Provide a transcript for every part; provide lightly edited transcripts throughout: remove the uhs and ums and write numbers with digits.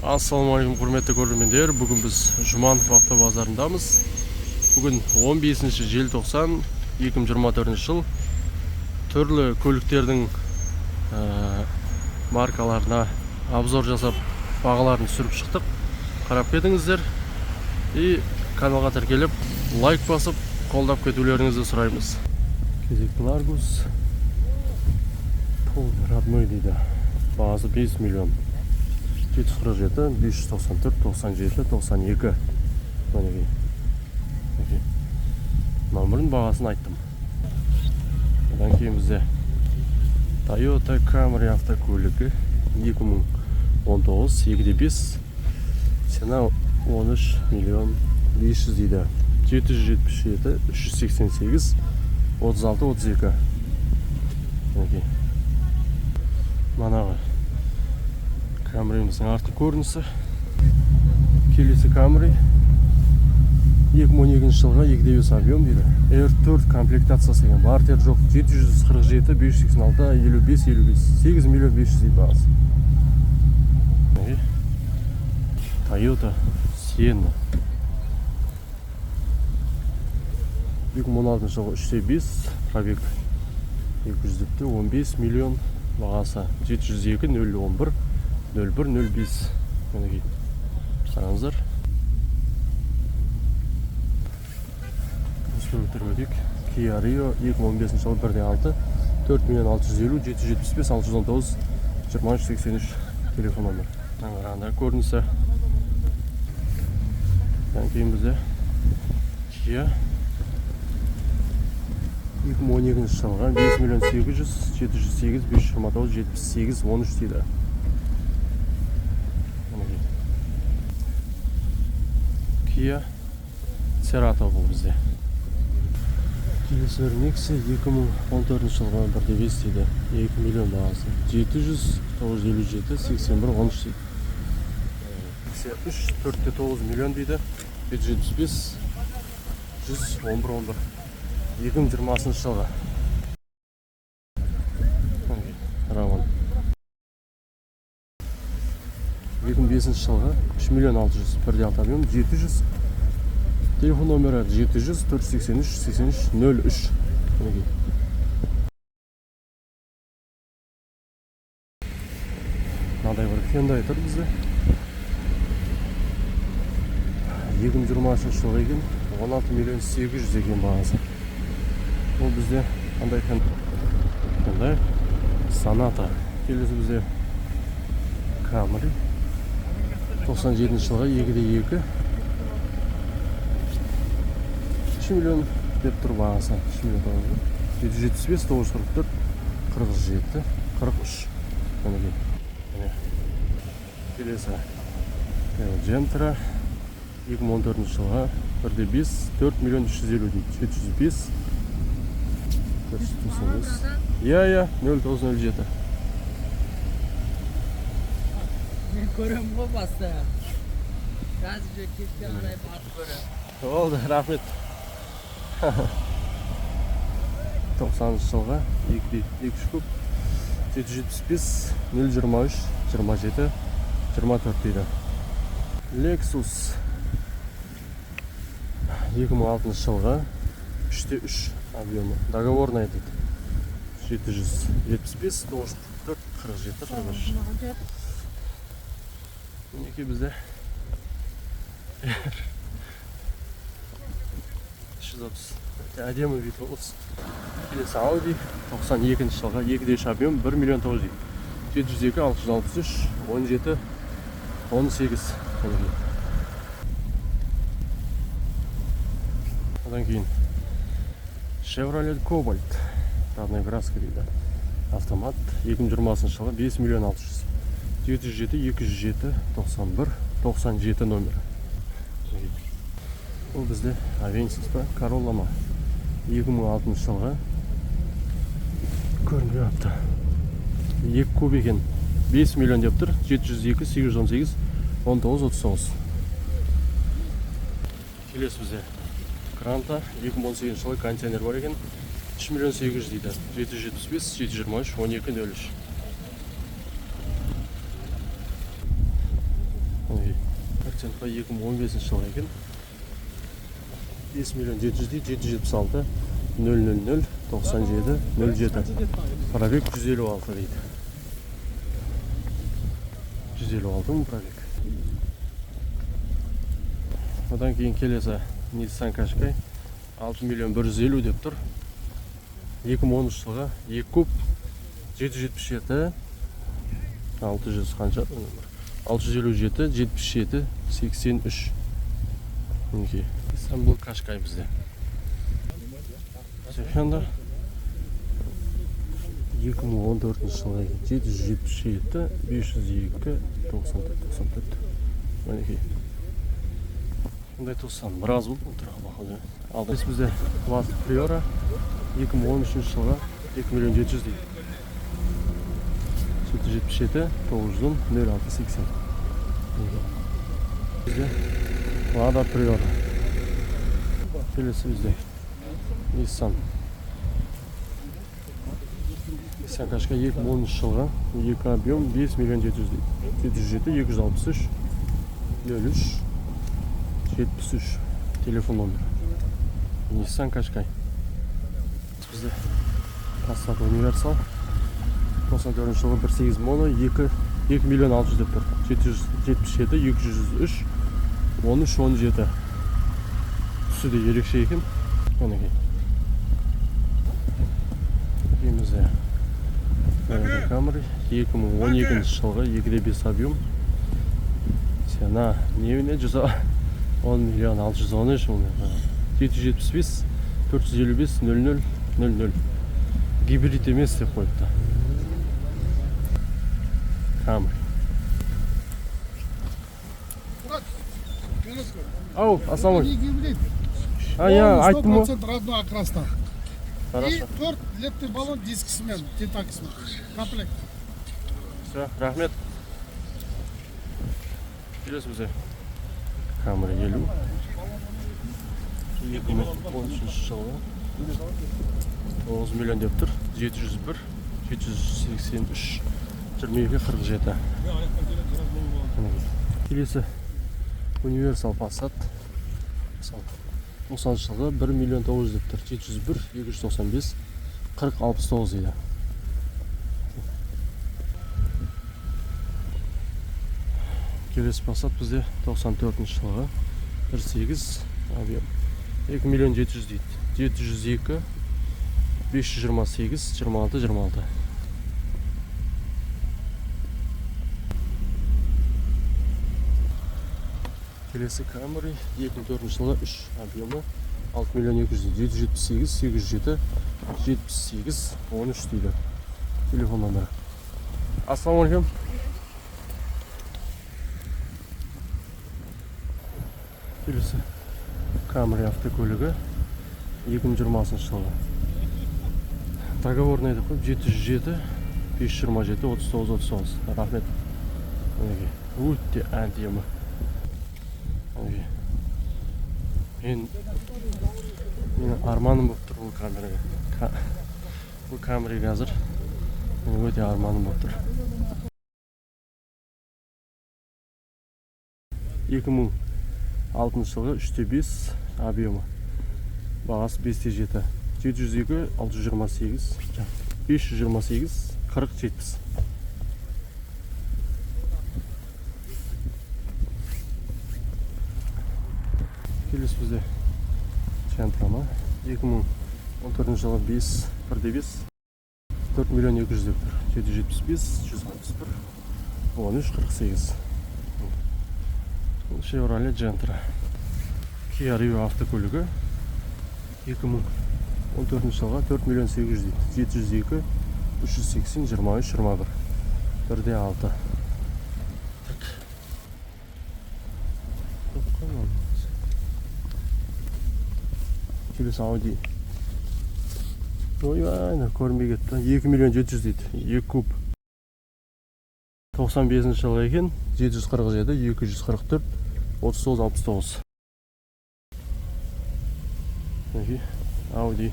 Ассалаумағалейкум құрметті көрермендер, бүгін біз Жұманов автобазарындамыз. Бүгін 15 желтоқсан 2024 жыл. Түрлі көліктердің маркаларына обзор жасап, бағаларын түсіріп шықтық. Қарап кетіңіздер. И каналға тіркеліп, лайк басып, қолдап кетулеріңізді сұраймыз. Кезекті Ларгус. Полный родной дейді. Бағасы 5 миллион. 747, 594, 97, 92. Номерін бағасын айттым. Одан кейін бізде Toyota Camry автокөлігі 2019, 2.5. Сена 13 миллион 500 дейді. 777, 388, 36, 32. Манағы Camry'міздің артқы көрінісі. Келесі Camry 2012 жылға 2.5 объем дейді. R4 комплектациясы екен. Бартер жоқ. 747, 586, 55, 55. 8 миллион 500 дейді бағасы. Toyota Sienna 2016 жылғы 3.5, пробег 200-ті 15 миллион бағасы. 702, 011, 01, 05. Қараңыздар. Өтірмедік. Kia Rio 2015 жылы 1.6, 4 миллион 650, 775, 619, 2383 телефон номер. Қараңыздар көрінісі. Кейін бізде Kia 2012 жылға 5 миллион 800, 708, 529, 78, 13 дейді. Kia Cerato бұл бізде. Келесі Nexia 2014 жылға 1.5 дейді. 2 миллион бағасы. 700, 957, 81, 13 дейді. 3, 4.9 миллион дейді. 775, 111, 11. 2020 жылға. Равон. 2005 жылға 3 миллион 600, 1.6 объем, 700. Телефон номері 700, 483, 83, 03. Мынадай бір Hyundai тұр бізде. 2020 жылғы екен, 16 миллион 800 екен бағасы. Ол бізде қандай Hyundai Sonata. Келесі бізде Camry 97 жылға 2.2, 3 миллион деп тұр бағасы. 3 миллион 775, 944, 47, 43. Келесі Gentra 2014 жылға 1.5, 4 миллион 350 дейді. 705, 498. Иә, 0907. Көрем ғой баста. Қазір кеткен арай барып көрем. Олды, рахмет. 90 жылға 2 көп, 775, 023, 27, 24 дейді. Lexus 2006 жылға 3.3 объемы. Договорный дейді. 775, 944, 47, 43. Мінеке бізде 330. Әдемі вид болсын. Келесі Audi 92 жылға 2.3 объем, 1 миллион 900 дейді. 702, 663, 17, 18. Одан кейін Chevrolet Cobalt родной краска дейді. Автомат 2020 жылға 5 миллион 600. 707, 207, 91, 97 номер. Ол бізде Avensis па, Corolla ма. 2006 жылға көрінбей апты. 2 куб екен. 5 миллион деп тұр. 702, 818, 19, 39. Келесі бізде Гранта 2018 жылы контейнер бар екен. 3 миллион 800 дейді. 775, 723, 12, 03. Акцентқа 2015 жылғы екен. 5 миллион 700 дейді, 776 000 97 07. Пробег 156 дейді. 156 мың пробег. Одан кейін келесі Nissan Qashqai 6 миллион 150 деп тұр. 2013 жылғы 2 куб 777 600 қанша? 657 77 83. Мінекей. Istanbul Qashqai бізде. Сефенда 2014 жылғы 777 502 94. Мінекей. Бұндай тоқсан біраз болды отырға бақылды. Алдыңыз бізде Lada Priora 2013 жылғы 2 миллион 700 дейді. 777 910 0680. Бізде Lada Priora. Келесі бізде Nissan Qashqai 2013 жылғы 2 объем 5 миллион 700 дейді. 707 263 03 73 телефон номері. Nissan Qashqai. Бізде Passat Universal 94 жылғы 1.8 моно 2 миллион 600 деп тұр. 777 203 13 17. Түсі де ерекше екен. Мінекей. Емізде Camry 2012 жылғы 2.5 объем. Сена невіне 10 миллион 613 мың. 775 455 00 00. Гибрид емес деп қойыпты. Camry. Ау, ассалаумалейкум. Я айттым ғой. 100% родной окраста. И Хорошо. 4 летний баллон дискісімен, тентакісімен. Комплект. Все, рахмет. Келесі бізде Camry 50. 2013 жылғы 9 миллион деп тұр. 701 783 22 47. Келесі Universal Passat 90 жылғы 1 миллион 900 деп тұр. 701 295 40 69 дейді. Келесі Passat бізде 94 жылғы 1.8 объем 2 миллион 700 дейді. 702 528 26 26. Келесі Camry 2004 жылғы 3 объемы 6 миллион 200 778 807 78 13 дейді. Телефон номері. Ассалаумалейкум. Келесі Camry автокөлігі 2020 жылғы. Договорный деп қойып 707 527 39 39. Рахмет. Өте әдемі. Менің арманым болып тұр бұл камераға. Бұл Camry қазір менің өте арманым болып тұр. 2006 жылғы 3.5 объемы. Бағасы 5.7. 702 628 528 40 70. Келесі бізде Gentrama 2014 жылғы 1.5 4 миллион 200 деп тұр. 775 161 13 48. Chevrolet Gentra. Kia Rio автокөлігі 2014 жылға 4 миллион 800 дейді. 702 380 23 21. 1.6. Келесі Audi. Ойбай, көрінбей кетті. 2 миллион 700 дейді. 2 куб. 95 жылғы екен. 747 244 39 69. Audi.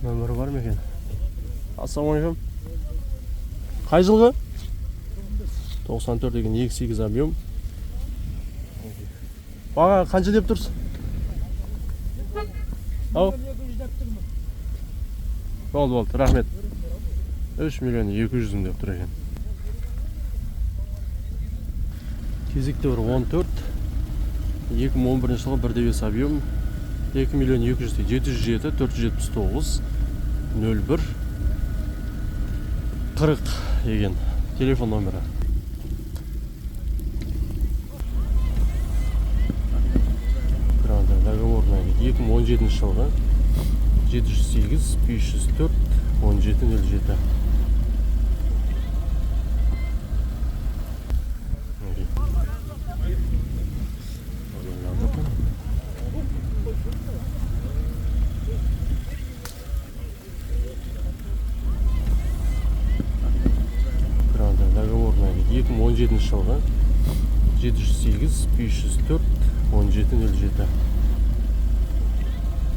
Нөмірі бар ма екен? Ассалаумалейкум. Қай жылғы? 94 деген 28 объем. Баға қанша деп тұрсың? Ау? Болды, рахмет. 3 миллион 200 мың деп тұр екен. Кезекте бір 14. 2011 жылғы 1,5 объем. 2 миллион 200 707 479 01 40 деген телефон номері. Договорная 2017 жылғы 708 504 1707. Договорная 2017 жылғы 708 504 1707.